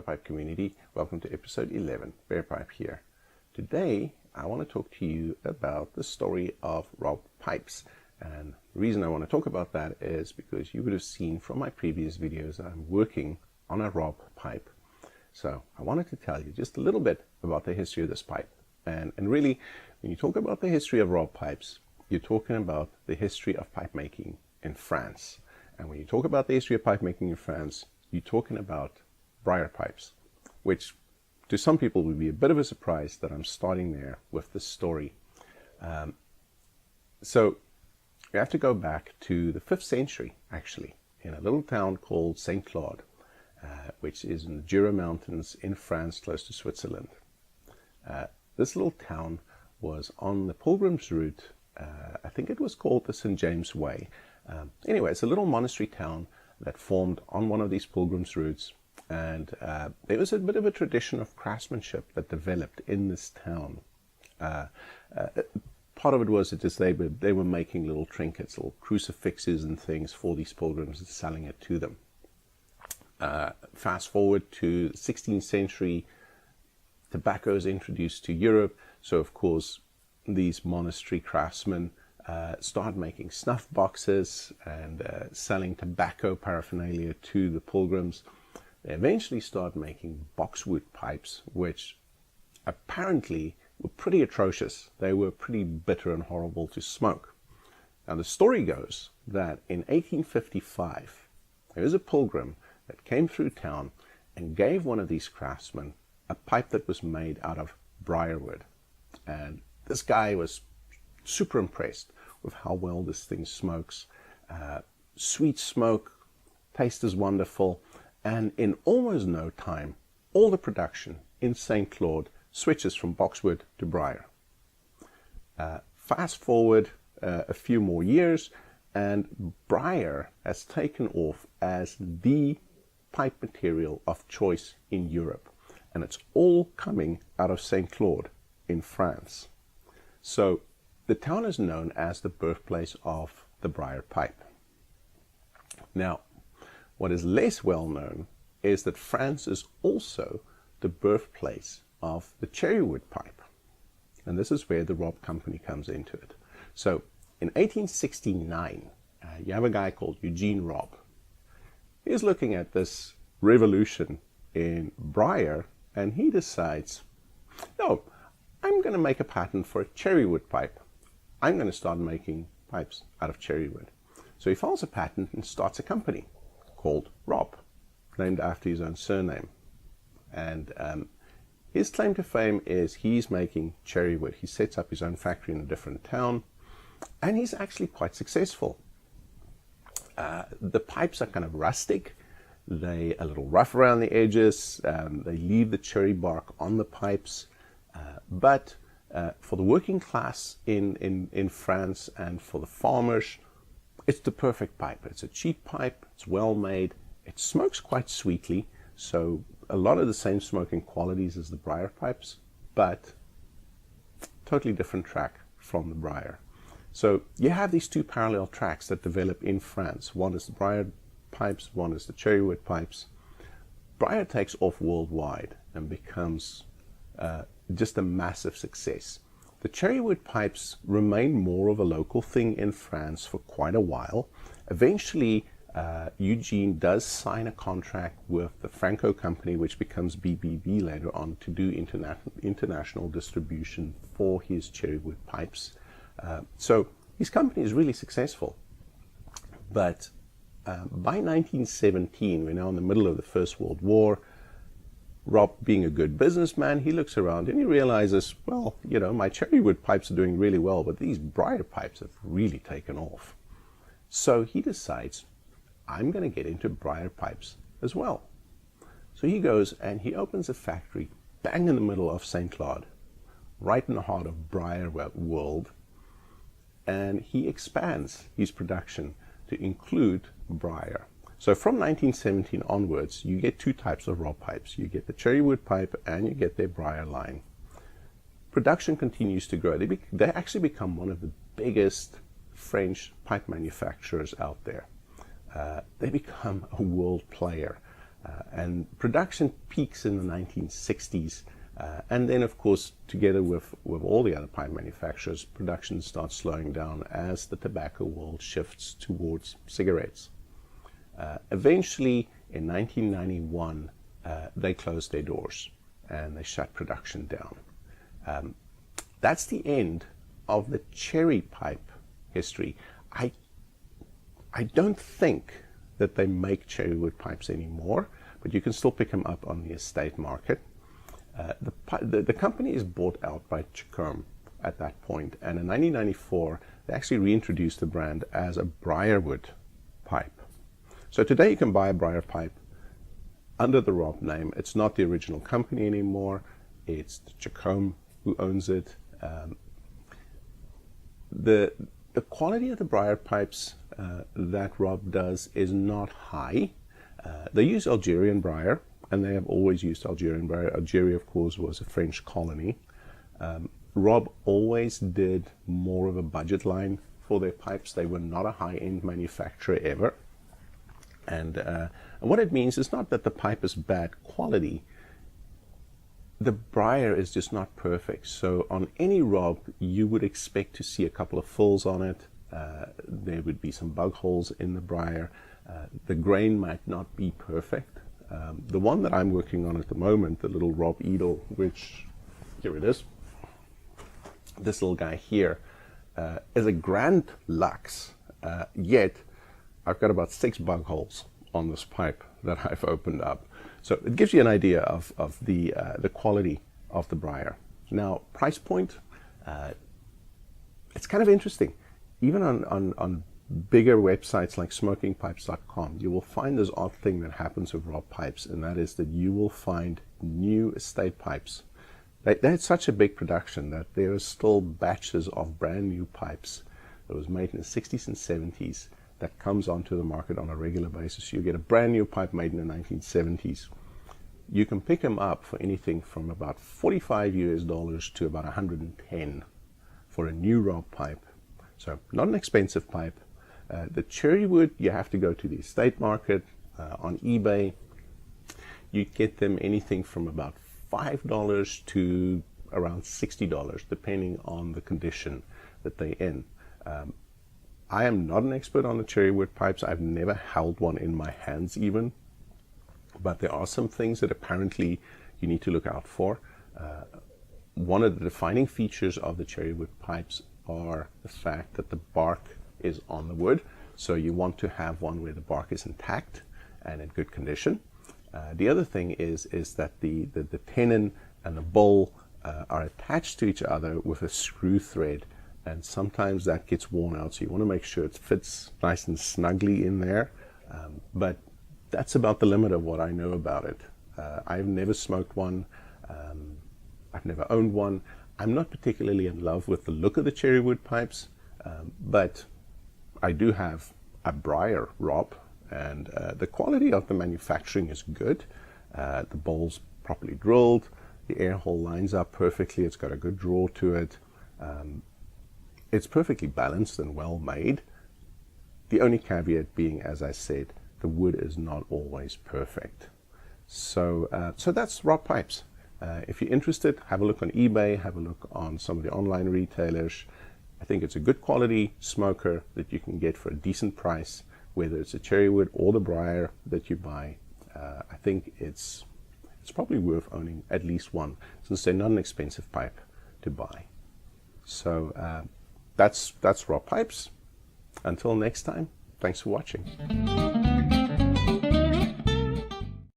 Barepipe community. Welcome to episode 11, Barepipe here. Today I want to talk to you about the story of Ropp pipes, and the reason I want to talk about that is because you would have seen from my previous videos that I'm working on a Ropp pipe. So I wanted to tell you just a little bit about the history of this pipe, and really when you talk about the history of Ropp pipes, you're talking about the history of pipe making in France. And when you talk about the history of pipe making in France, you're talking about Briar pipes, which to some people would be a bit of a surprise that I'm starting there with this story. So we have to go back to the 5th century, actually, in a little town called St. Claude, which is in the Jura Mountains in France, close to Switzerland. This little town was on the pilgrim's route. I think it was called the St. James Way. Anyway, it's a little monastery town that formed on one of these pilgrims' routes, and there was a bit of a tradition of craftsmanship that developed in this town. Part of it was that they were making little trinkets, little crucifixes and things for these pilgrims and selling it to them. Fast forward to 16th century, tobacco is introduced to Europe, so of course these monastery craftsmen started making snuff boxes and selling tobacco paraphernalia to the pilgrims. They eventually started making boxwood pipes, which apparently were pretty atrocious. They were pretty bitter and horrible to smoke. Now the story goes that in 1855 there was a pilgrim that came through town and gave one of these craftsmen a pipe that was made out of briar wood. And this guy was super impressed with how well this thing smokes. Sweet smoke, taste is wonderful, and in almost no time, all the production in St. Claude switches from boxwood to briar. Fast forward a few more years, and briar has taken off as the pipe material of choice in Europe, and it's all coming out of St. Claude in France. So the town is known as the birthplace of the briar pipe. Now, what is less well known is that France is also the birthplace of the Cherrywood pipe. And this is where the Ropp company comes into it. So in 1869, you have a guy called Eugene Ropp. He's looking at this revolution in briar, and he decides, no, I'm going to make a patent for a cherrywood pipe. I'm going to start making pipes out of cherrywood. So he files a patent and starts a company called Ropp, named after his own surname. And his claim to fame is he's making cherrywood. He sets up his own factory in a different town, and he's actually quite successful. The pipes are kind of rustic. They're a little rough around the edges. They leave the cherry bark on the pipes. But for the working class in France and for the farmers, it's the perfect pipe. It's a cheap pipe, it's well made, it smokes quite sweetly, so a lot of the same smoking qualities as the briar pipes, but totally different track from the briar. So you have these two parallel tracks that develop in France. One is the briar pipes, one is the cherrywood pipes. Briar takes off worldwide and becomes just a massive success. The cherrywood pipes remain more of a local thing in France for quite a while. Eventually, Eugene does sign a contract with the Franco company, which becomes BBB later on, to do international distribution for his cherrywood pipes. So his company is really successful. But by 1917, we're now in the middle of the First World War, Ropp, being a good businessman, he looks around and he realizes, well, you know, my cherrywood pipes are doing really well, but these briar pipes have really taken off. So he decides, I'm going to get into briar pipes as well. So he goes and he opens a factory bang in the middle of St. Claude, right in the heart of briar world, and he expands his production to include briar. So from 1917 onwards, you get two types of Ropp pipes. You get the cherrywood pipe and you get their briar line. Production continues to grow. They actually become one of the biggest French pipe manufacturers out there. They become a world player. And production peaks in the 1960s. And then, of course, together with all the other pipe manufacturers, production starts slowing down as the tobacco world shifts towards cigarettes. Eventually, in 1991, they closed their doors and they shut production down. That's the end of the cherry pipe history. I don't think that they make cherrywood pipes anymore, but you can still pick them up on the estate market. The company is bought out by Cherrywood at that point, and in 1994 they actually reintroduced the brand as a Briarwood pipe. So today you can buy a Briar pipe under the Ropp name. It's not the original company anymore. It's Cherrywood who owns it. The quality of the Briar pipes that Ropp does is not high. They use Algerian Briar, and they have always used Algerian Briar. Algeria, of course, was a French colony. Ropp always did more of a budget line for their pipes. They were not a high-end manufacturer ever. And what it means is not that the pipe is bad quality. The Briar is just not perfect. So on any Ropp, you would expect to see a couple of fills on it. There would be some bug holes in the Briar. The grain might not be perfect. The one that I'm working on at the moment, the little Ropp Eagle, which, here it is, this little guy here, is a grand lux, yet I've got about 6 bug holes on this pipe that I've opened up. So it gives you an idea of the quality of the Briar. Now, price point, it's kind of interesting. Even on bigger websites like smokingpipes.com, you will find this odd thing that happens with Ropp pipes, and that is that you will find new estate pipes. They had such a big production that there are still batches of brand new pipes that was made in the 60s and 70s that comes onto the market on a regular basis. You get a brand new pipe made in the 1970s. You can pick them up for anything from about $45 to about $110 for a new Ropp pipe. So not an expensive pipe. The Cherrywood, you have to go to the estate market. On eBay, you get them anything from about $5 to around $60, depending on the condition that they're in. I am not an expert on the Cherrywood pipes. I've never held one in my hands even, but there are some things that apparently you need to look out for. One of the defining features of the Cherrywood pipes are the fact that the bark is on the wood, so you want to have one where the bark is intact and in good condition. The other thing is that the tenon and the bowl are attached to each other with a screw thread, and sometimes that gets worn out, so you want to make sure it fits nice and snugly in there. But that's about the limit of what I know about it. I've never smoked one. I've never owned one. I'm not particularly in love with the look of the Cherrywood pipes, but I do have a Briar Ropp, and the quality of the manufacturing is good. The bowl's properly drilled, the air hole lines up perfectly, it's got a good draw to it. It's perfectly balanced and well made. The only caveat being, as I said, the wood is not always perfect. So, so that's Ropp pipes. If you're interested, have a look on eBay, have a look on some of the online retailers. I think it's a good quality smoker that you can get for a decent price, whether it's a Cherrywood or the Briar that you buy. I think it's probably worth owning at least one, since they're not an expensive pipe to buy. So that's Ropp pipes. Until next time, thanks for watching.